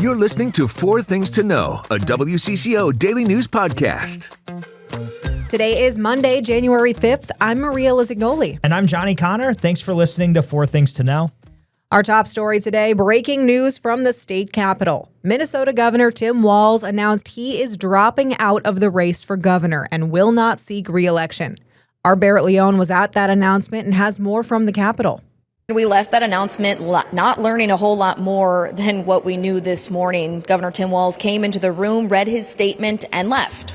You're listening to Four Things to Know, a WCCO daily news podcast. Today is Monday, January 5th. I'm Maria Lizignoli. And I'm Johnny Connor. Thanks for listening to Four Things to Know. Our top story today, breaking news from the state capitol. Minnesota Governor Tim Walz announced he is dropping out of the race for governor and will not seek re-election. Our Barrett Leone was at that announcement and has more from the Capitol. We left that announcement not learning a whole lot more than what we knew this morning. Governor Tim Walz came into the room, read his statement, and left,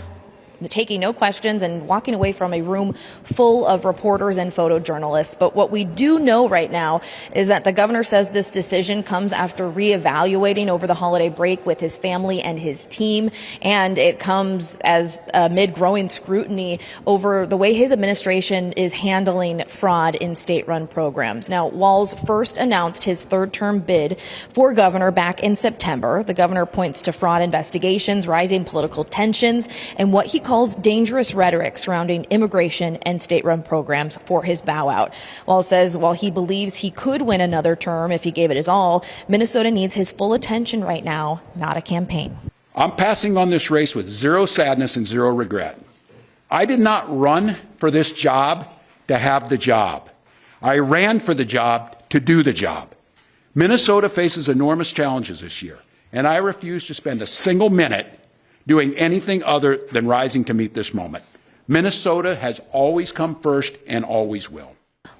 taking no questions and walking away from a room full of reporters and photojournalists. But what we do know right now is that the governor says this decision comes after reevaluating over the holiday break with his family and his team, and it comes as amid growing scrutiny over the way his administration is handling fraud in state-run programs. Now, Walz first announced his third-term bid for governor back in September. The governor points to fraud investigations, rising political tensions, and what he calls dangerous rhetoric surrounding immigration and state-run programs for his bow out. Walz says while he believes he could win another term if he gave it his all, Minnesota needs his full attention right now, not a campaign. I'm passing on this race with zero sadness and zero regret. I did not run for this job to have the job. I ran for the job to do the job. Minnesota faces enormous challenges this year, and I refuse to spend a single minute doing anything other than rising to meet this moment. Minnesota has always come first and always will.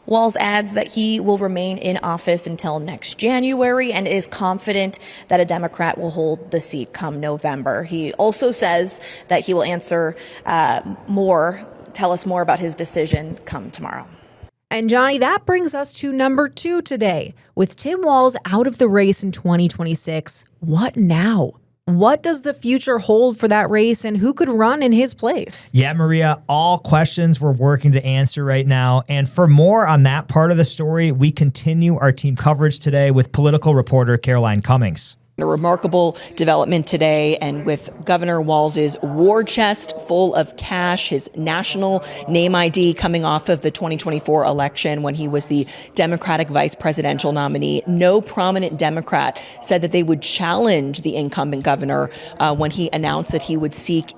Walz adds that he will remain in office until next January and is confident that a Democrat will hold the seat come November. He also says that he will tell us more about his decision come tomorrow. And Johnny, that brings us to number 2 today. With Tim Walz out of the race in 2026, what now? What does the future hold for that race, and who could run in his place? Yeah, Maria, all questions we're working to answer right now. And for more on that part of the story, we continue our team coverage today with political reporter Caroline Cummings. A remarkable development today, and with Governor Walz's war chest full of cash, his national name ID coming off of the 2024 election when he was the Democratic vice presidential nominee. No prominent Democrat said that they would challenge the incumbent governor when he announced that he would seek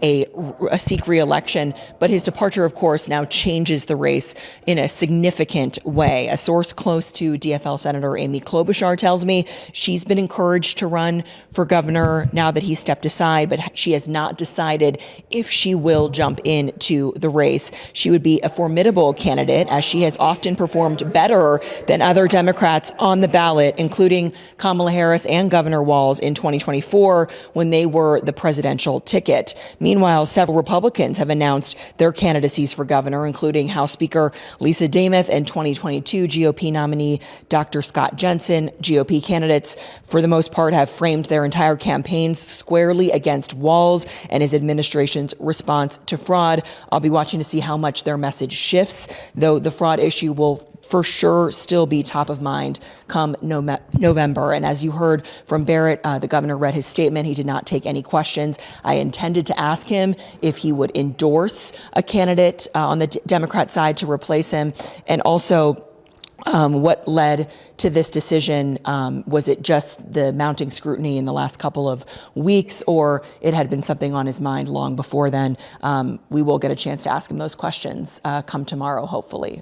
re-election. But his departure, of course, now changes the race in a significant way. A source close to DFL Senator Amy Klobuchar tells me she's been encouraged to run for governor now that he stepped aside, but she has not decided if she will jump into the race. She would be a formidable candidate, as she has often performed better than other Democrats on the ballot, including Kamala Harris and Governor Walz in 2024 when they were the presidential ticket. Meanwhile, several Republicans have announced their candidacies for governor, including House Speaker Lisa Demuth and 2022 GOP nominee Dr. Scott Jensen. GOP candidates, for the most part, have framed their entire campaigns squarely against Walz and his administration's response to fraud. I'll be watching to see how much their message shifts, though the fraud issue will for sure still be top of mind come November. And as you heard from Barrett, the governor read his statement. He did not take any questions. I intended to ask him if he would endorse a candidate on the Democrat side to replace him, and also what led to this decision. Was it just the mounting scrutiny in the last couple of weeks, or it had been something on his mind long before then? We will get a chance to ask him those questions come tomorrow, hopefully.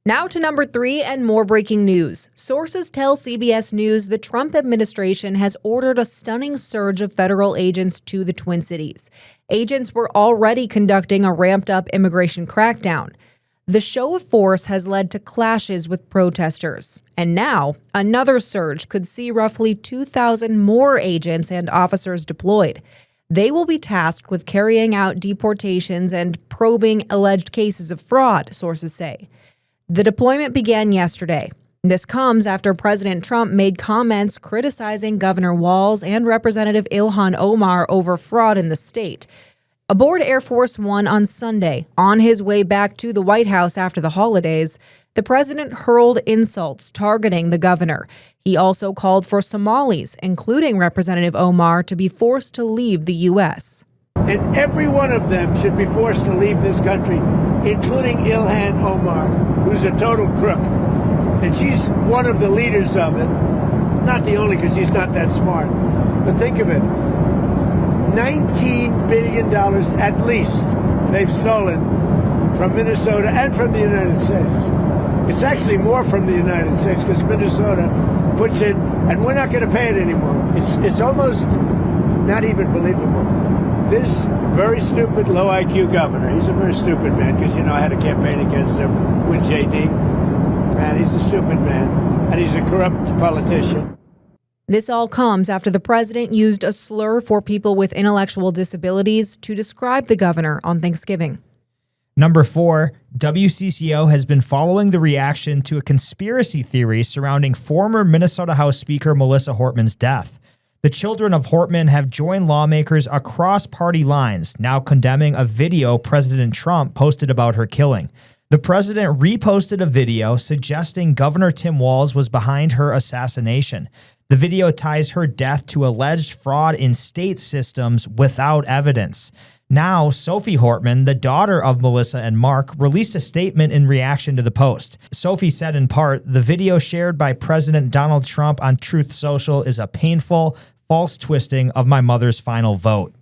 Now to number 3 and more breaking news. Sources tell CBS News the Trump administration has ordered a stunning surge of federal agents to the Twin Cities. Agents were already conducting a ramped-up immigration crackdown. The show of force has led to clashes with protesters. And now, another surge could see roughly 2,000 more agents and officers deployed. They will be tasked with carrying out deportations and probing alleged cases of fraud, sources say. The deployment began yesterday. This comes after President Trump made comments criticizing Governor Walz and Representative Ilhan Omar over fraud in the state. Aboard Air Force One on Sunday, on his way back to the White House after the holidays, the president hurled insults targeting the governor. He also called for Somalis, including Representative Omar, to be forced to leave the U.S. And every one of them should be forced to leave this country, including Ilhan Omar, who's a total crook. And she's one of the leaders of it. Not the only, because she's not that smart. But think of it. $19 billion at least they've stolen from Minnesota and from the United States. It's actually more from the United States because Minnesota puts in, and we're not going to pay it anymore. It's almost not even believable. This very stupid, low IQ governor, he's a very stupid man because, I had a campaign against him with JD, and he's a stupid man, and he's a corrupt politician. This all comes after the president used a slur for people with intellectual disabilities to describe the governor on Thanksgiving. Number 4, WCCO has been following the reaction to a conspiracy theory surrounding former Minnesota House Speaker Melissa Hortman's death. The children of Hortman have joined lawmakers across party lines, now condemning a video President Trump posted about her killing. The president reposted a video suggesting Governor Tim Walz was behind her assassination. The video ties her death to alleged fraud in state systems without evidence. Now, Sophie Hortman, the daughter of Melissa and Mark, released a statement in reaction to the post. Sophie said in part, "The video shared by President Donald Trump on Truth Social is a painful, false twisting of my mother's final vote."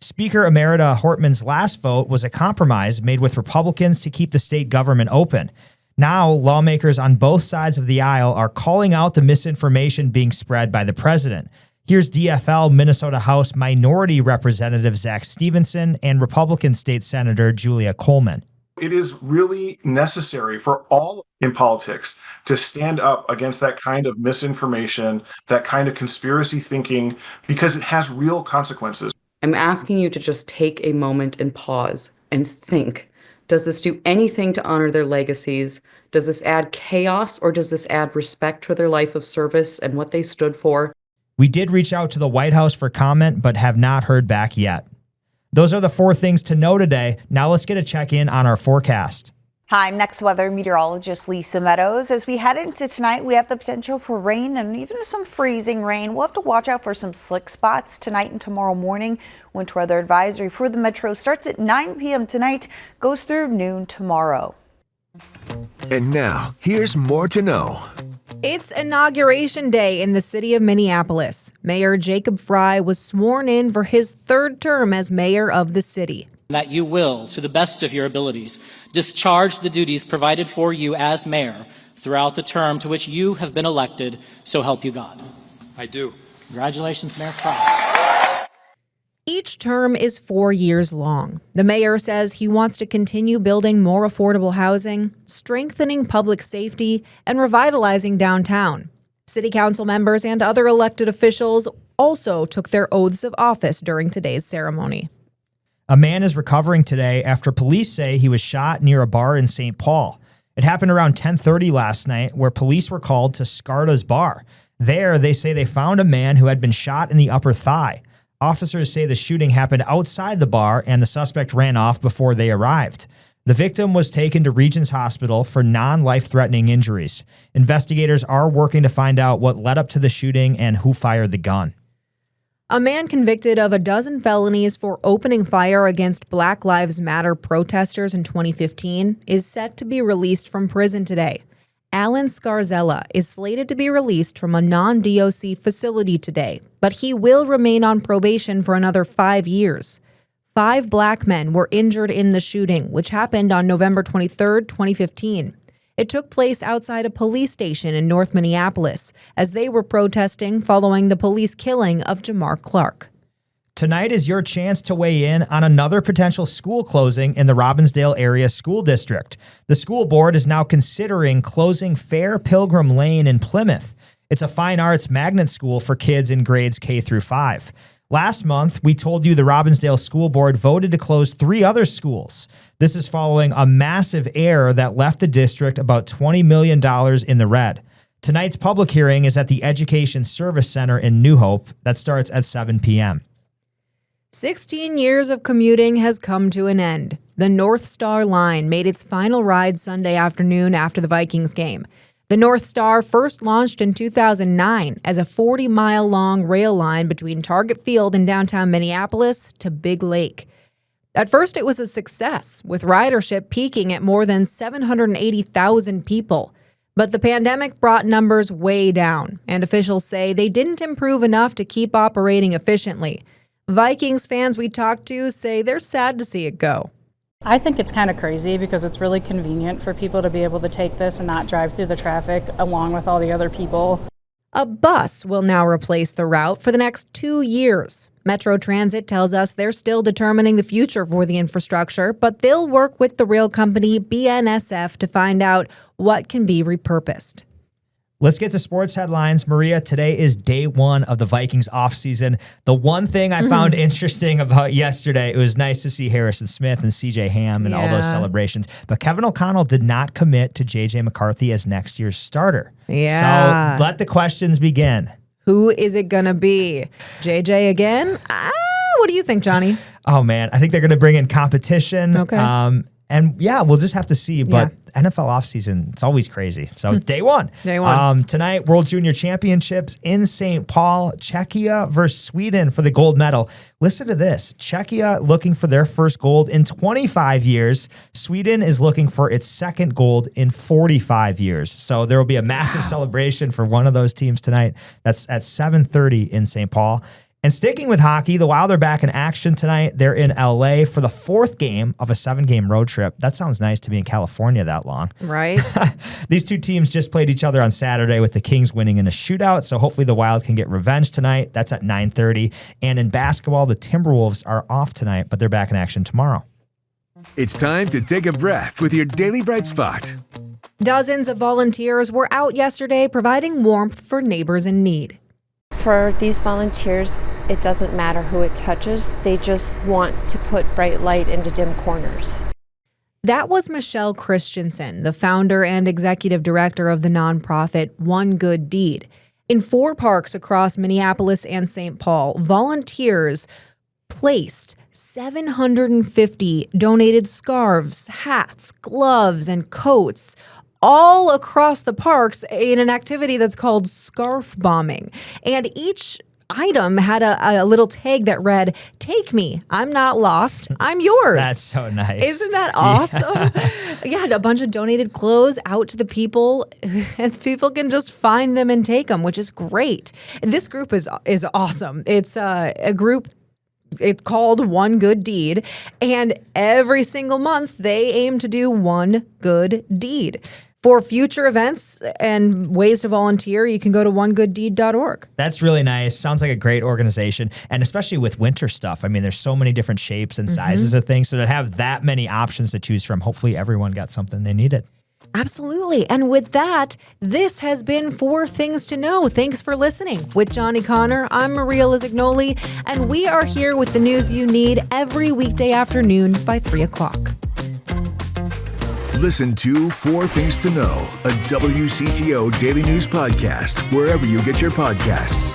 Speaker Emerita Hortman's last vote was a compromise made with Republicans to keep the state government open. Now, lawmakers on both sides of the aisle are calling out the misinformation being spread by the president. Here's DFL Minnesota House Minority Representative Zach Stevenson and Republican State Senator Julia Coleman. It is really necessary for all in politics to stand up against that kind of misinformation, that kind of conspiracy thinking, because it has real consequences. I'm asking you to just take a moment and pause and think. Does this do anything to honor their legacies? Does this add chaos, or does this add respect for their life of service and what they stood for? We did reach out to the White House for comment, but have not heard back yet. Those are the 4 things to know today. Now let's get a check-in on our forecast. Hi, I'm next weather meteorologist Lisa Meadows. As we head into tonight, we have the potential for rain and even some freezing rain. We'll have to watch out for some slick spots tonight and tomorrow morning. Winter weather advisory for the metro starts at 9 p.m. tonight, goes through noon tomorrow. And now, here's more to know. It's Inauguration Day in the city of Minneapolis. Mayor Jacob Frey was sworn in for his 3rd term as mayor of the city. That you will, to the best of your abilities, discharge the duties provided for you as mayor throughout the term to which you have been elected, so help you God. I do. Congratulations, Mayor Frey. Each term is 4 years long. The mayor says he wants to continue building more affordable housing, strengthening public safety, and revitalizing downtown. City council members and other elected officials also took their oaths of office during today's ceremony. A man is recovering today after police say he was shot near a bar in St. Paul. It happened around 10:30 last night, where police were called to Scarta's Bar. There, they say they found a man who had been shot in the upper thigh. Officers say the shooting happened outside the bar and the suspect ran off before they arrived. The victim was taken to Regions Hospital for non-life-threatening injuries. Investigators are working to find out what led up to the shooting and who fired the gun. A man convicted of a dozen felonies for opening fire against Black Lives Matter protesters in 2015 is set to be released from prison today. Alan Scarzella is slated to be released from a non-DOC facility today, but he will remain on probation for another 5 years. 5 black men were injured in the shooting, which happened on November 23, 2015. It took place outside a police station in North Minneapolis as they were protesting following the police killing of Jamar Clark. Tonight is your chance to weigh in on another potential school closing in the Robbinsdale Area School District. The school board is now considering closing Fair Pilgrim Lane in Plymouth. It's a fine arts magnet school for kids in grades K through 5. Last month, we told you the Robbinsdale School Board voted to close 3 other schools. This is following a massive error that left the district about $20 million in the red. Tonight's public hearing is at the Education Service Center in New Hope. That starts at 7 p.m. 16 years of commuting has come to an end. The Northstar Line made its final ride Sunday afternoon after the Vikings game. The Northstar first launched in 2009 as a 40-mile-long rail line between Target Field in downtown Minneapolis to Big Lake. At first, it was a success, with ridership peaking at more than 780,000 people. But the pandemic brought numbers way down, and officials say they didn't improve enough to keep operating efficiently. Vikings fans we talked to say they're sad to see it go. I think it's kind of crazy because it's really convenient for people to be able to take this and not drive through the traffic along with all the other people. A bus will now replace the route for the next 2 years. Metro Transit tells us they're still determining the future for the infrastructure, but they'll work with the rail company BNSF to find out what can be repurposed. Let's get to sports headlines. Maria, today is day one of the Vikings offseason. The one thing I found interesting about yesterday, it was nice to see Harrison Smith and CJ Ham and all those celebrations. But Kevin O'Connell did not commit to JJ McCarthy as next year's starter. Yeah. So let the questions begin. Who is it going to be? JJ again? What do you think, Johnny? Oh, man. I think they're going to bring in competition. Okay. And yeah, we'll just have to see. But NFL offseason, it's always crazy. So day one. Day one. Tonight, World Junior Championships in St. Paul. Czechia versus Sweden for the gold medal. Listen to this. Czechia looking for their first gold in 25 years. Sweden is looking for its second gold in 45 years. So there will be a massive celebration for one of those teams tonight. That's at 7:30 in St. Paul. And sticking with hockey, the Wild are back in action tonight. They're in LA for the fourth game of a 7-game road trip. That sounds nice to be in California that long. Right. These two teams just played each other on Saturday with the Kings winning in a shootout. So hopefully the Wild can get revenge tonight. That's at 9:30. And in basketball, the Timberwolves are off tonight, but they're back in action tomorrow. It's time to take a breath with your Daily Bright Spot. Dozens of volunteers were out yesterday providing warmth for neighbors in need. For these volunteers, it doesn't matter who it touches. They just want to put bright light into dim corners. That was Michelle Christensen, the founder and executive director of the nonprofit One Good Deed. In 4 parks across Minneapolis and St. Paul, volunteers placed 750 donated scarves, hats, gloves, and coats all across the parks in an activity that's called scarf bombing. And each item had a little tag that read, "Take me, I'm not lost, I'm yours." That's so nice. Isn't that awesome? Yeah, a bunch of donated clothes out to the people, and people can just find them and take them, which is great. This group is awesome. It's a group. It's called One Good Deed, and every single month they aim to do one good deed. For future events and ways to volunteer, you can go to onegooddeed.org. That's really nice. Sounds like a great organization. And especially with winter stuff. I mean, there's so many different shapes and sizes of things. So to have that many options to choose from, hopefully everyone got something they needed. Absolutely. And with that, this has been 4 Things to Know. Thanks for listening. With Johnny Connor, I'm Maria Lizignoli, and we are here with the news you need every weekday afternoon by 3 o'clock. Listen to 4 Things to Know, a WCCO daily news podcast, wherever you get your podcasts.